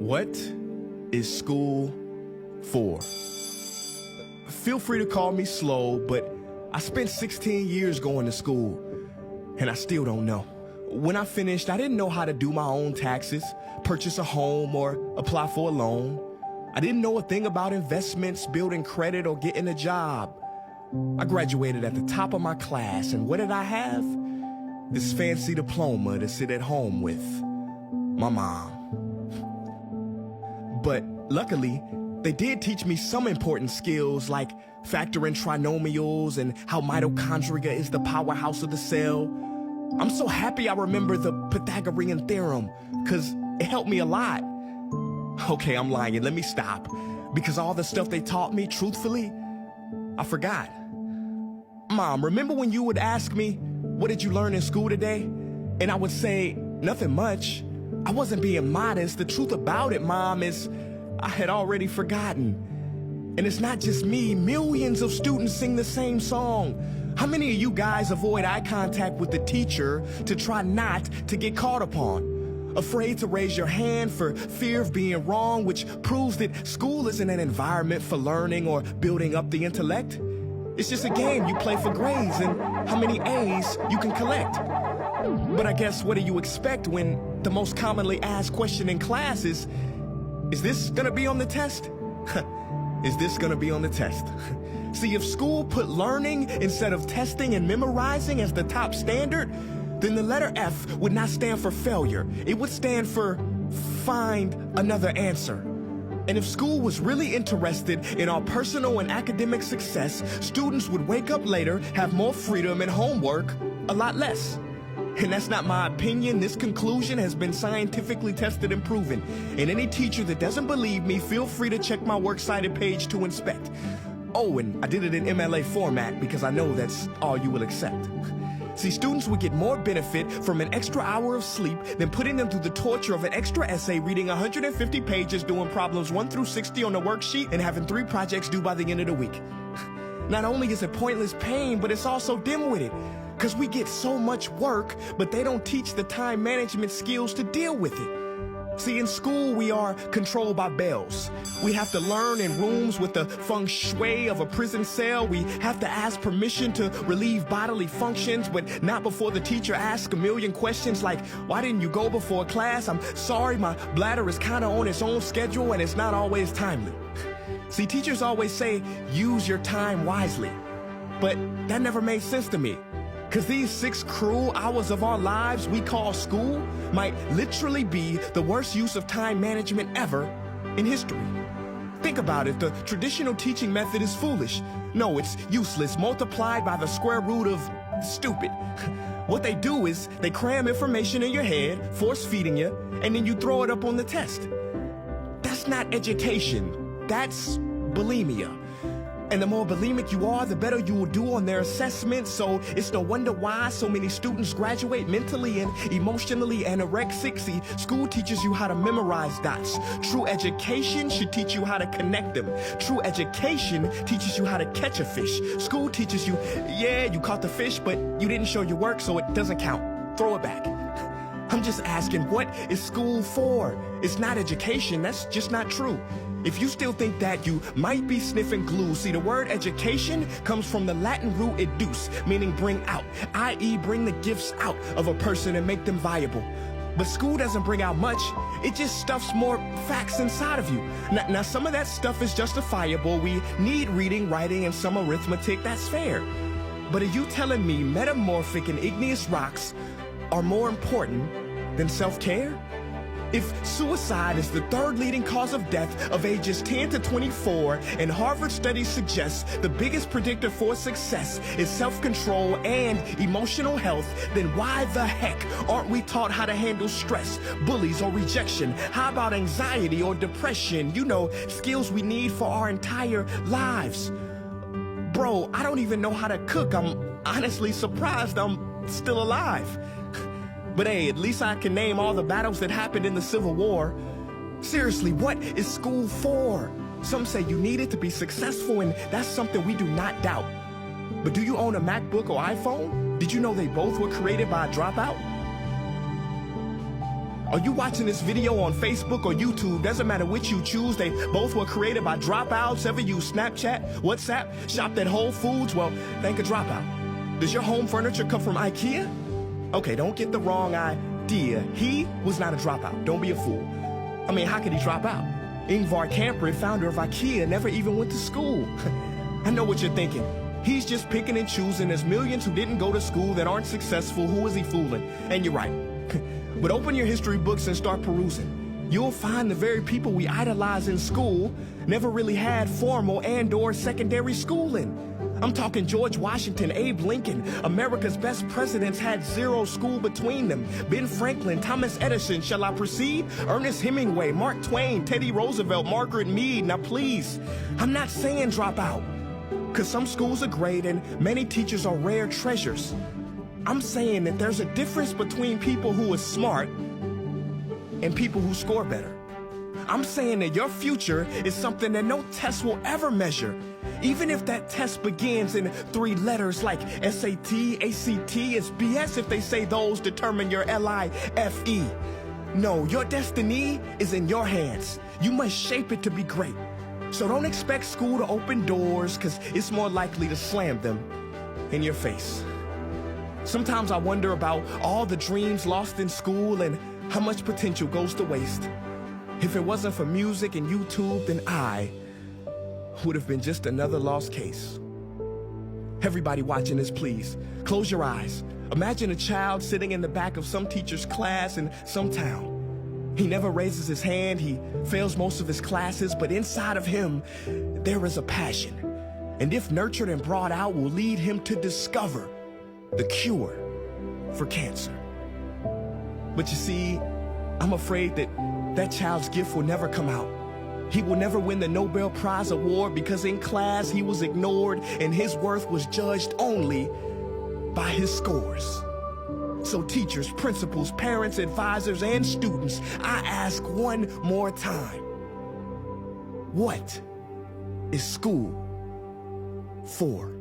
What is school for? Feel free to call me slow, but I spent 16 years going to school, and I still don't know. When I finished, I didn't know how to do my own taxes, purchase a home, or apply for a loan. I didn't know a thing about investments, building credit, or getting a job. I graduated at the top of my class, and what did I have? This fancy diploma to sit at home with my mom. But luckily, they did teach me some important skills like factoring trinomials and how mitochondria is the powerhouse of the cell. I'm so happy I remember the Pythagorean theorem, because it helped me a lot. Okay, I'm lying. Let me stop. Because all the stuff they taught me, truthfully, I forgot. Mom, remember when you would ask me, what did you learn in school today? And I would say, nothing much. I wasn't being modest. The truth about it, Mom, is I had already forgotten. And it's not just me. Millions of students sing the same song. How many of you guys avoid eye contact with the teacher to try not to get caught upon? Afraid to raise your hand for fear of being wrong, which proves that school isn't an environment for learning or building up the intellect. It's just a game you play for grades and how many A's you can collect. But I guess what do you expect when the most commonly asked question in class is this gonna be on the test? Is this gonna be on the test? See, if school put learning instead of testing and memorizing as the top standard, then the letter F would not stand for failure. It would stand for find another answer. And if school was really interested in our personal and academic success, students would wake up later, have more freedom, and homework a lot less. And that's not my opinion. This conclusion has been scientifically tested and proven. And any teacher that doesn't believe me, feel free to check my works cited page to inspect. Oh, and I did it in MLA format because I know that's all you will accept. See, students would get more benefit from an extra hour of sleep than putting them through the torture of an extra essay, reading 150 pages, doing problems 1 through 60 on the worksheet, and having 3 projects due by the end of the week. Not only is it pointless pain, but it's also dim-witted, because we get so much work, but they don't teach the time management skills to deal with it. See, in school, we are controlled by bells. We have to learn in rooms with the feng shui of a prison cell. We have to ask permission to relieve bodily functions, but not before the teacher asks a million questions like, why didn't you go before class? I'm sorry, my bladder is kind of on its own schedule and it's not always timely. See, teachers always say, use your time wisely. But that never made sense to me. Because these 6 cruel hours of our lives we call school might literally be the worst use of time management ever in history. Think about it. The traditional teaching method is foolish. No, it's useless, multiplied by the square root of stupid. What they do is they cram information in your head, force feeding you, and then you throw it up on the test. That's not education. That's bulimia. And the more bulimic you are, the better you will do on their assessments. So it's no wonder why so many students graduate mentally and emotionally anorexic. See, school teaches you how to memorize dots. True education should teach you how to connect them. True education teaches you how to catch a fish. School teaches you, yeah, you caught the fish, but you didn't show your work, so it doesn't count. Throw it back. I'm just asking, what is school for? It's not education. That's just not true. If you still think that, you might be sniffing glue. See, the word education comes from the Latin root educe, meaning bring out, i.e. bring the gifts out of a person and make them viable. But school doesn't bring out much. It just stuffs more facts inside of you. Now, some of that stuff is justifiable. We need reading, writing, and some arithmetic. That's fair. But are you telling me metamorphic and igneous rocks are more important than self-care? If suicide is the 3rd leading cause of death of ages 10 to 24, and Harvard studies suggest the biggest predictor for success is self-control and emotional health, then why the heck aren't we taught how to handle stress, bullies, or rejection? How about anxiety or depression? You know, skills we need for our entire lives. Bro, I don't even know how to cook. I'm honestly surprised I'm still alive. But hey, at least I can name all the battles that happened in the Civil War. Seriously, what is school for? Some say you need it to be successful, and that's something we do not doubt. But do you own a MacBook or iPhone? Did you know they both were created by a dropout? Are you watching this video on Facebook or YouTube? Doesn't matter which you choose. They both were created by dropouts. Ever use Snapchat, WhatsApp, shopped at Whole Foods? Well, thank a dropout. Does your home furniture come from IKEA? Okay, don't get the wrong idea. He was not a dropout. Don't be a fool. I mean, how could he drop out? Ingvar Kamprad, founder of IKEA, never even went to school. I know what you're thinking. He's just picking and choosing. There's millions who didn't go to school that aren't successful. Who is he fooling? And you're right. But open your history books and start perusing. You'll find the very people we idolize in school never really had formal and/or secondary schooling. I'm talking George Washington, Abe Lincoln. America's best presidents had zero school between them. Ben Franklin, Thomas Edison, shall I proceed? Ernest Hemingway, Mark Twain, Teddy Roosevelt, Margaret Mead. Now please, I'm not saying drop out, because some schools are great and many teachers are rare treasures. I'm saying that there's a difference between people who are smart and people who score better. I'm saying that your future is something that no test will ever measure. Even if that test begins in 3 letters like SAT, ACT, it's BS if they say those determine your LIFE. No, your destiny is in your hands. You must shape it to be great. So don't expect school to open doors, because it's more likely to slam them in your face. Sometimes I wonder about all the dreams lost in school and how much potential goes to waste. If it wasn't for music and YouTube, then I would have been just another lost case. Everybody watching this, please, close your eyes. Imagine a child sitting in the back of some teacher's class in some town. He never raises his hand, he fails most of his classes, but inside of him, there is a passion. And if nurtured and brought out, will lead him to discover the cure for cancer. But you see, I'm afraid that that child's gift will never come out. He will never win the Nobel Prize award because in class he was ignored and his worth was judged only by his scores. So teachers, principals, parents, advisors, and students, I ask one more time, what is school for?